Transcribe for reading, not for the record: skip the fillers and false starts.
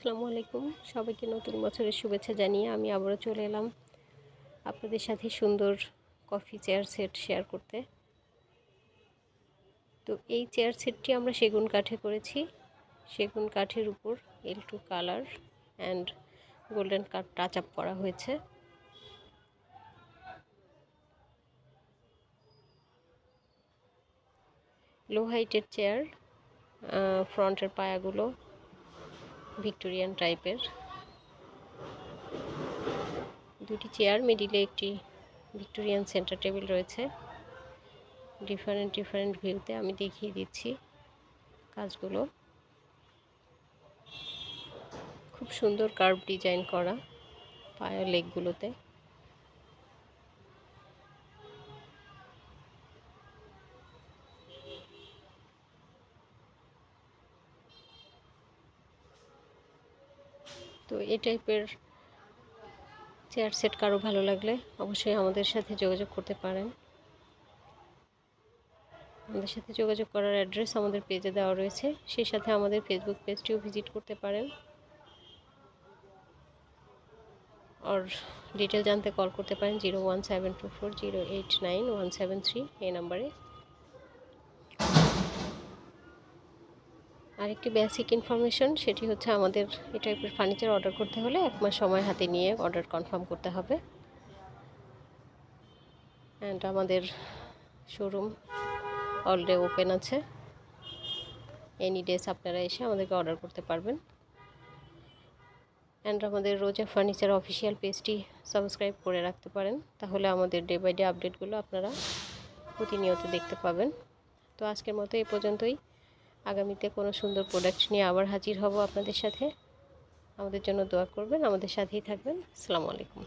আসসালামু আলাইকুম, সবাইকে নতুন বছরের শুভেচ্ছা জানিয়ে আমি আবারও চলে এলাম আপনাদের সাথে সুন্দর কফি চেয়ার সেট শেয়ার করতে। তো এই চেয়ার সেটটি আমরা সেগুন কাঠে করেছি। সেগুন কাঠের উপর L2 colour and golden cut touch up করা হয়েছে। লো হাইটের চেয়ার, ফ্রন্টের পায়াগুলো ভিক্টোরিয়ান টাইপের। দুটি চেয়ার, মিডিলে একটি ভিক্টোরিয়ান সেন্টার টেবিল রয়েছে। ডিফারেন্ট ভিউতে আমি দেখিয়ে দিচ্ছি কাজগুলো। খুব সুন্দর কার্ভ ডিজাইন করা পায়া লেগগুলোতে। তো এই টাইপের চেয়ার সেট কারো ভালো লাগলে অবশ্যই আমাদের সাথে যোগাযোগ করতে পারেন। আমাদের সাথে যোগাযোগ করার অ্যাড্রেস আমাদের পেজে দেওয়া রয়েছে, সেই সাথে আমাদের ফেসবুক পেজটিও ভিজিট করতে পারেন। আর ডিটেল জানতে কল করতে পারেন 01724089173 এই নাম্বারে। আরেকটি বেসিক ইনফরমেশন, সেটি হচ্ছে আমাদের এই টাইপের ফার্নিচার অর্ডার করতে হলে 1 মাস সময় হাতে নিয়ে অর্ডার কনফার্ম করতে হবে। অ্যান্ড আমাদের শোরুম অল ডে ওপেন আছে। এনি ডেজ আপনারা এসে আমাদেরকে অর্ডার করতে পারবেন। অ্যান্ড আমাদের রোজা ফার্নিচার অফিসিয়াল পেজটি সাবস্ক্রাইব করে রাখতে পারেন, তাহলে আমাদের ডে বাই ডে আপডেটগুলো আপনারা প্রতিনিয়ত দেখতে পাবেন। তো আজকের মতো এই পর্যন্তই। আগামীতে কোনো সুন্দর প্রোডাক্ট নিয়ে আবার হাজির হব আপনাদের সাথে। আমাদের জন্য দোয়া করবেন, আমাদের সাথেই থাকবেন। আসসালামু আলাইকুম।